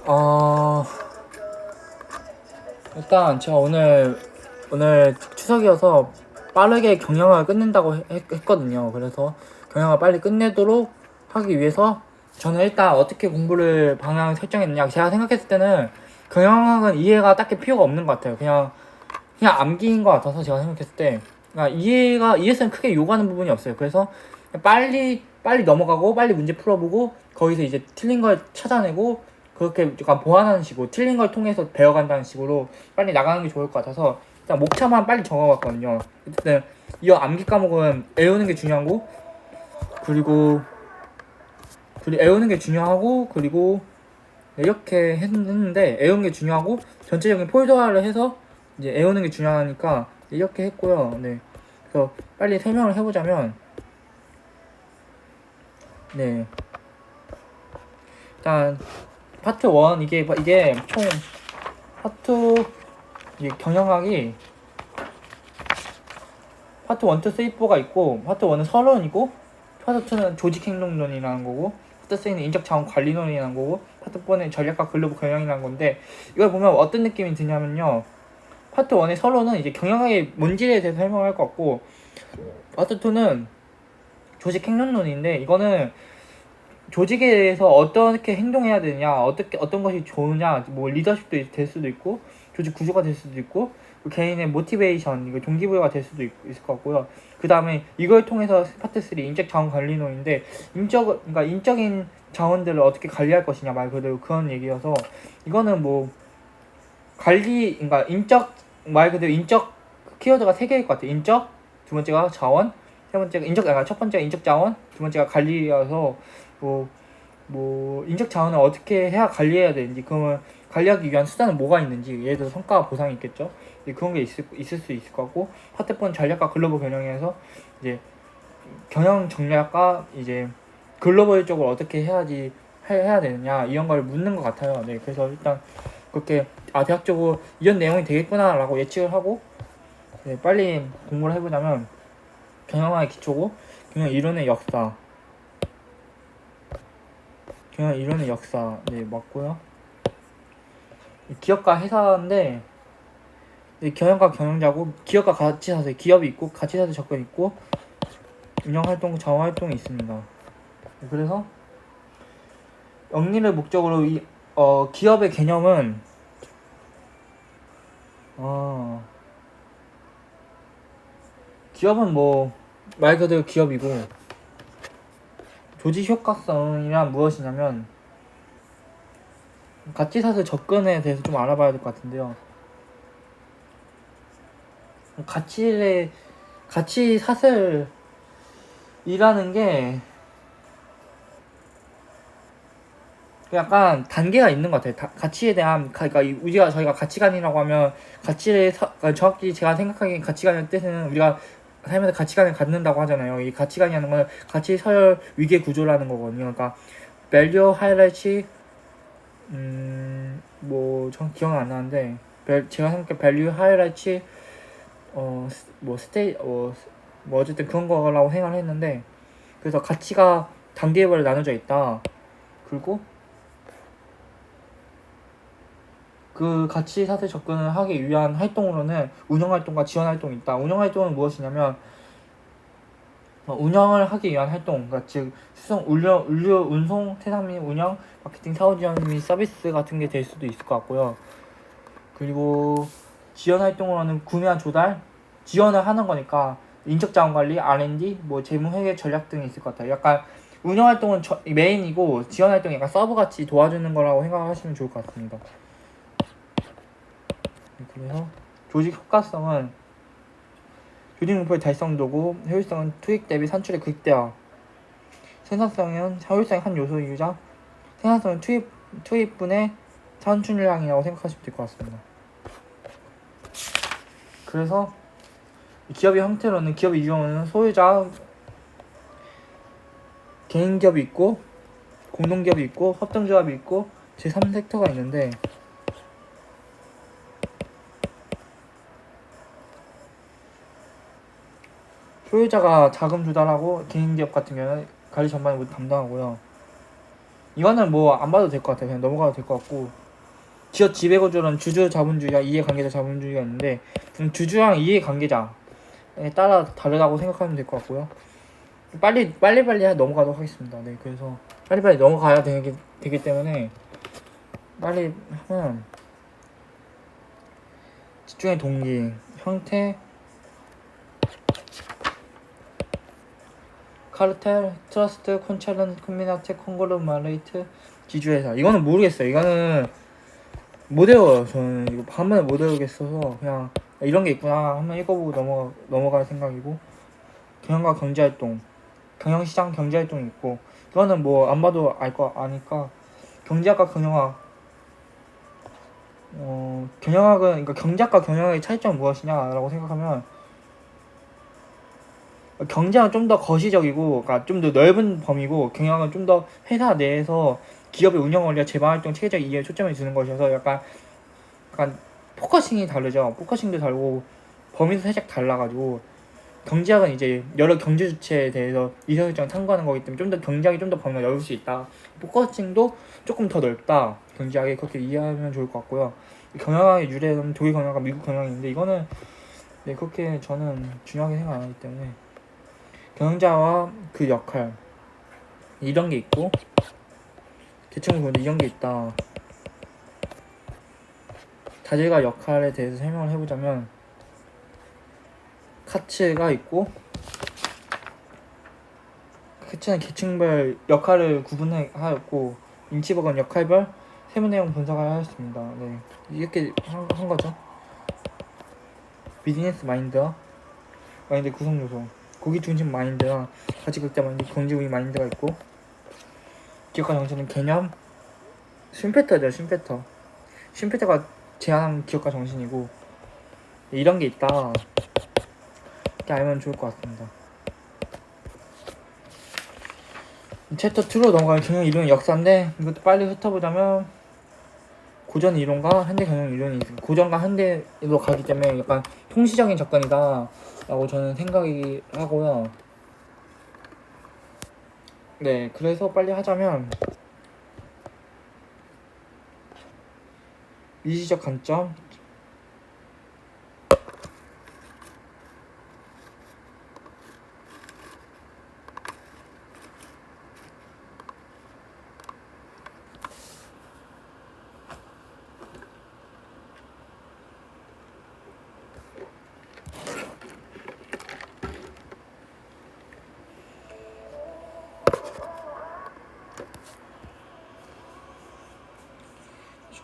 어, 일단 제가 오늘 추석이어서 빠르게 경영을 끝낸다고 했거든요. 그래서 경영을 빨리 끝내도록 하기 위해서 저는 일단 어떻게 공부를 방향을 설정했느냐. 제가 생각했을 때는 경영학은 이해가 딱히 필요가 없는 것 같아요. 그냥 암기인 것 같아서 제가 생각했을 때 그러니까 이해성이 크게 요구하는 부분이 없어요. 그래서 빨리 넘어가고 빨리 문제 풀어보고 거기서 이제 틀린 걸 찾아내고 그렇게 약간 보완하는 식으로 틀린 걸 통해서 배워간다는 식으로 빨리 나가는 게 좋을 것 같아서 일단 목차만 빨리 적어봤거든요. 어쨌든 이 암기 과목은 외우는 게 중요하고 그리고 외우는 게 중요하고 그리고 이렇게 했는데 외우는 게 중요하고 전체적인 폴더화를 해서 이제 외우는 게 중요하니까 이렇게 했고요. 네. 그래서 빨리 설명을 해보자면 네. 일단 파트 1 이게 총 파트 이게 경영학이 파트 1, 2, 3, 4가 있고 파트 1은 서론이고 파트 2는 조직행동론이라는 거고 파트 3는 인적자원 관리론이라는 거고 파트 4는 전략과 글로벌 경영이라는 건데 이걸 보면 어떤 느낌이 드냐면요. 파트 1의 서론은 이제 경영학의 본질에 대해서 설명할 것 같고 파트 2는 조직행동론인데 이거는 조직에 대해서 어떻게 행동해야 되냐, 어떤 것이 좋으냐, 뭐 리더십도 될 수도 있고, 조직 구조가 될 수도 있고, 개인의 모티베이션, 이거 동기부여가 될 수도 있을 것 같고요. 그 다음에 이걸 통해서 파트 3 인적 자원 관리론인데, 그러니까 인적인 자원들을 어떻게 관리할 것이냐 말 그대로 그런 얘기여서 이거는 뭐 그러니까 말 그대로 인적 키워드가 3개일 것 같아요. 인적, 두 번째가 자원, 첫 번째가 인적 자원, 두 번째가 관리여서 인적 자원을 어떻게 해야 관리해야 되는지, 그러면 관리하기 위한 수단은 뭐가 있는지, 예를 들어 성과 보상이 있겠죠. 그런 게 있을 수 있을 것 같고, 파트 4는 전략과 글로벌 경영에서 이제 경영 전략과 이제 글로벌적으로 어떻게 해야 되느냐 이런 걸 묻는 것 같아요. 네, 그래서 일단 그렇게 대학적으로 이런 내용이 되겠구나라고 예측을 하고 네, 빨리 공부를 해보자면 경영학의 기초고 경영 이론의 역사 네 맞고요. 기업가 회사인데 경영과 경영자고 기업과 같이 사서 기업이 있고 같이 사서 접근 있고 운영활동 자원활동이 있습니다. 그래서 영리를 목적으로 기업의 개념은 기업은 뭐 말 그대로 기업이고 조직 효과성이란 무엇이냐면 같이 사서 접근에 대해서 좀 알아봐야 될 것 같은데요. 같이 사슬이라는 게 약간 단계가 있는 것 같아요. 가치에 대한 그러니까 저희가 가치관이라고 하면 그러니까 정확히 제가 생각하기엔 가치관의 뜻은 우리가 살면서 가치관을 갖는다고 하잖아요. 이 가치관이라는 건 가치 서열 위계 구조라는 거거든요. 그러니까 value highlight 전 기억 안 나는데 제가 생각해 value highlight 어쨌든 그런 거라고 생각을 했는데 그래서 가치가 단계별로 나눠져 있다. 그리고 그 가치 사슬 접근을 하기 위한 활동으로는 운영활동과 지원활동이 있다. 운영활동은 무엇이냐면 운영을 하기 위한 활동, 그러니까 즉 수송, 운송, 세상 및 운영, 마케팅, 사후 지원 및 서비스 같은 게 될 수도 있을 것 같고요. 그리고 지원 활동으로는 구매와 조달, 지원을 하는 거니까 인적 자원 관리, R&D, 재무 회계 전략 등이 있을 것 같아요. 약간 운영 활동은 메인이고 지원 활동이 약간 서브 같이 도와주는 거라고 생각하시면 좋을 것 같습니다. 그래서 조직 효과성은 조직 목표의 달성도고 효율성은 투입 대비 산출의 극대화, 생산성은 효율성의 한 요소이자 생산성은 투입분의 산출량이라고 생각하시면 될 것 같습니다. 그래서 기업의 형태로는 기업의 유형은 소유자, 개인기업이 있고 공동기업이 있고 협동조합이 있고 제3섹터가 있는데 소유자가 자금 조달하고 개인기업 같은 경우는 관리 전반을 모두 담당하고요. 이거는 뭐 안 봐도 될 것 같아요. 그냥 넘어가도 될 것 같고, 지역 지배구조는 주주 자본주의와 이해관계자 자본주의가 있는데, 주주랑 이해관계자에 따라 다르다고 생각하면 될 것 같고요. 빨리빨리 넘어가도록 하겠습니다. 네, 그래서 빨리빨리 넘어가야 되기 때문에 빨리 하면, 집중의 동기, 형태, 카르텔, 트러스트, 콘체런, 콤비나트, 콩그로마레이트, 지주회사. 이거는 모르겠어요. 이거는 못 외워요. 저는 이거 한 번에 못 외우겠어서 그냥 이런 게 있구나 한번 읽어보고 넘어갈 생각이고, 경영과 경제활동, 경영시장 경제활동이 있고, 이거는 뭐 안 봐도 아니까, 경제학과 경영학, 경영학은, 그러니까 경제학과 경영학의 차이점은 무엇이냐라고 생각하면, 경제학은 좀 더 거시적이고, 그러니까 좀 더 넓은 범위고, 경영학은 좀 더 회사 내에서 기업의 운영 원리와 제반 활동 체계적 이해에 초점을 두는 것이어서 약간 포커싱이 다르죠. 포커싱도 다르고 범위도 살짝 달라가지고, 경제학은 이제 여러 경제 주체에 대해서 의사결정을 탐구하는 거기 때문에 좀 더 경제학이 좀 더 범위가 넓을 수 있다. 포커싱도 조금 더 넓다. 경제학이 그렇게 이해하면 좋을 것 같고요. 경영학의 유래는 독일 경영학과 미국 경영인데, 이거는 네, 그렇게 저는 중요하게 생각 안 하기 때문에, 경영자와 그 역할, 이런 게 있고, 계층을 보는데 이런 게 있다. 자질과 역할에 대해서 설명을 해보자면, 카츠가 있고, 카츠는 계층별 역할을 구분하였고, 인치버건 역할별 세부 내용 분석을 하였습니다. 네, 이렇게 한 거죠. 비즈니스 마인드 구성 요소, 고기 중심 마인드와 가치 극대 마인드, 경제주의 마인드가 있고, 기업가 정신은 개념, 쉼페터죠. 쉼페터가 제안한 기업가 정신이고, 이런 게 있다. 이렇게 알면 좋을 것 같습니다. 챕터 2로 넘어갈 경영 이론의 역사인데, 이것도 빨리 훑어보자면, 고전 이론과 현대 경영 이론이 있습니다. 고전과 현대로 가기 때문에 약간 통시적인 접근이다 라고 저는 생각이 하고요. 네, 그래서 빨리 하자면, 미시적 관점,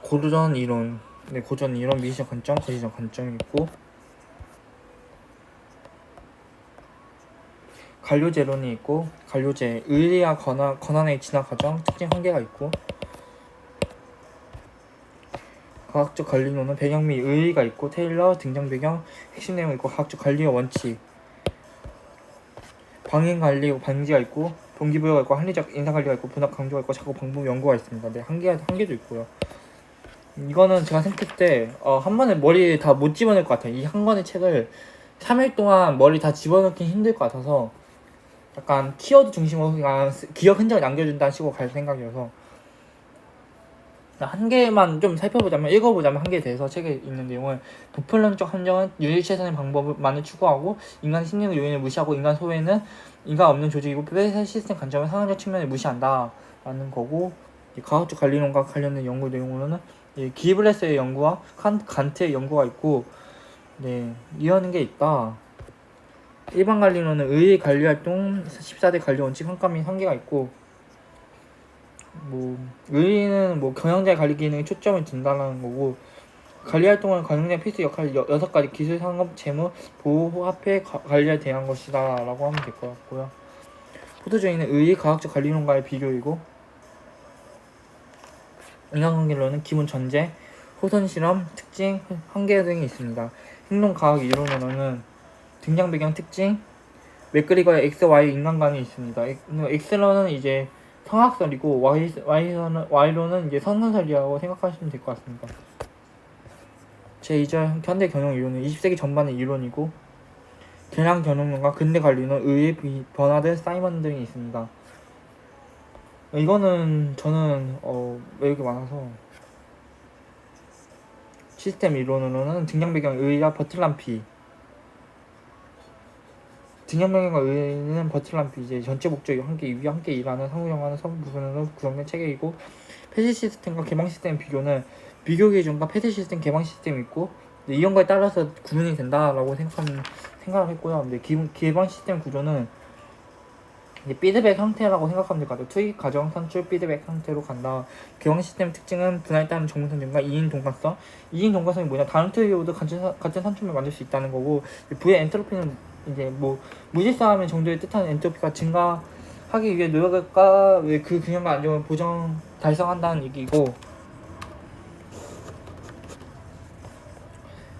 고전 이론, 네, 고전 이론, 미시적 관점, 거시적 관점이 있고, 관료제론이 있고, 관료제, 의리와 권한의 진화 과정, 특징 한계가 있고, 과학적 관리론은 배경 및 의의가 있고, 테일러, 등장 배경, 핵심 내용이 있고, 과학적 관리의 원칙, 방향 관리 방지가 있고, 동기부여가 있고, 합리적 인사 관리가 있고, 분학 강조가 있고, 작업 방법 연구가 있습니다. 네, 한계도 있고요. 이거는 제가 생각했을 때 한 번에 머리 다 못 집어넣을 것 같아요. 이 한 권의 책을 3일 동안 머리 다 집어넣기 힘들 것 같아서, 약간 키워드 중심으로 그냥 기억 흔적을 남겨준다는 식으로 갈 생각이어서, 한 개만 좀 읽어보자면 한 개에 대해서 책에 있는 내용을, 부풀론적 함정은 유일최선의 방법만을 추구하고, 인간 심리의 요인을 무시하고, 인간 소외는 인간 없는 조직이고, 폐쇄 시스템 관점은 상황적 측면을 무시한다 라는 거고, 과학적 관리론과 관련된 연구 내용으로는 기브레스의 연구와 간트의 연구가 있고, 네, 이런 게 있다. 일반 관리론은 의의 관리활동, 14대 관리 원칙 평가 및 한계가 있고, 뭐 의의는 뭐 경영자의 관리 기능에 초점을 둔다는 거고, 관리활동은 경영자의 필수 역할 6가지, 기술, 상업, 재무, 보호, 화폐 관리에 대한 것이다 라고 하면 될 것 같고요. 포도주의는 의의 과학적 관리론과의 비교이고, 인간관계론은 기본 전제, 호선 실험, 특징, 한계 등이 있습니다. 행동과학 이론으로는 등장 배경 특징, 맥그리거의 X, Y 인간관이 있습니다. X로는 이제 성학설이고, Y로는 이제 선선설이라고 생각하시면 될 것 같습니다. 제2절 현대 경영 이론은 20세기 전반의 이론이고, 개량 경영론과 근대 관리론, 의의 변화된 사이먼 등이 있습니다. 이거는 저는 외우기 많아서 시스템 이론으로는 등량 배경 의의와 버틀람피. 등량 배경과 의의는 버틀람피 이제 전체 목적이 함께 위와 함께 일하는 상호작용하는 성 부분으로 구성된 체계이고 폐쇄 시스템과 개방 시스템 비교는 비교 기준과 폐쇄 시스템 개방 시스템이 있고 이런 거에 따라서 구분이 된다라고 생각을 했고요. 근데 개방 시스템 구조는 이제 피드백 형태라고 생각하면 될 것 같아요. 투입, 가정, 산출, 피드백 형태로 간다. 개방 시스템 특징은 분할에 따른 정보선 증가, 2인 동관성. 2인 동관성이 뭐냐? 다른 투입보다 같은 산출을 만들 수 있다는 거고, 부의 엔트로피는 이제 뭐 무질서함의 정도의 뜻하는 엔트로피가 증가하기 위해 노력과 그 균형과 안정을 달성한다는 얘기고,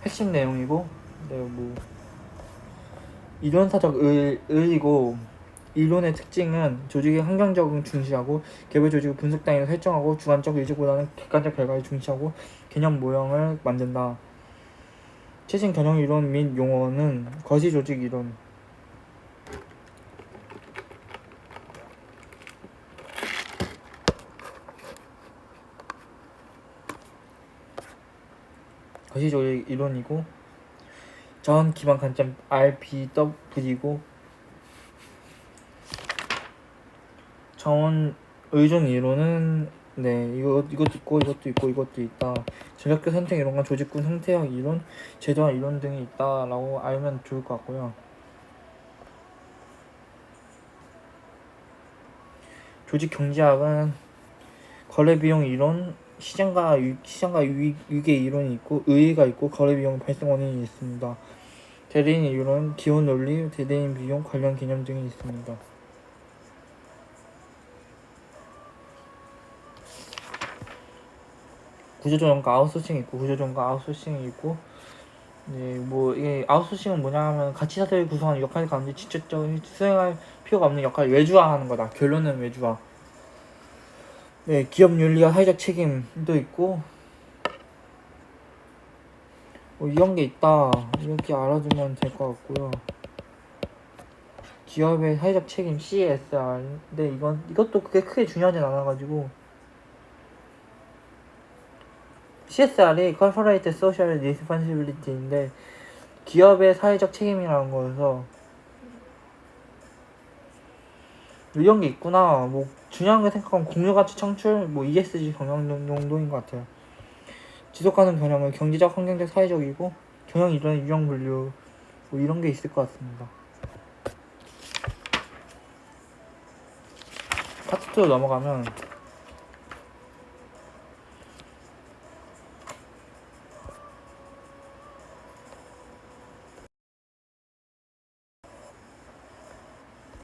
핵심 내용이고, 네, 뭐 이론사적 의의고. 이론의 특징은 조직의 환경 적응 중시하고 개별 조직을 분석 단위로 설정하고 주관적 의지보다는 객관적 결과를 중시하고 개념 모형을 만든다. 최신 경영 이론 및 용어는 거시 조직 이론. 거시 조직 이론이고 전 기반 관점 RBW이고 자원 의존 이론은 이것도 있고 이것도 있다. 전략적 선택 이론과 조직군 생태학 이론, 제도화 이론 등이 있다라고 알면 좋을 것 같고요. 조직 경제학은 거래 비용 이론, 시장과 위계 이론이 있고 의의가 있고 거래 비용 발생 원인이 있습니다. 대리인 이론, 기원 논리, 대리인 비용 관련 개념 등이 있습니다. 구조조정과 아웃소싱이 있고 이게 아웃소싱은 뭐냐 하면 가치 사슬을 구성하는 역할 가운데 직접적으로 수행할 필요가 없는 역할을 외주화하는 거다. 결론은 외주화. 네, 기업 윤리와 사회적 책임도 있고 이런 게 있다. 이렇게 알아두면 될 것 같고요. 기업의 사회적 책임 CSR. 근데 이것도 그게 크게 중요하진 않아가지고 CSR이 Corporate Social Responsibility인데 기업의 사회적 책임이라는 거여서 이런 게 있구나. 뭐 중요한 거 생각하면 공유가치 창출, ESG 경영 정도인 것 같아요. 지속가능 경영은 경제적, 환경적, 사회적이고 경영 이론의 유형 분류 이런 게 있을 것 같습니다. 파트 2로 넘어가면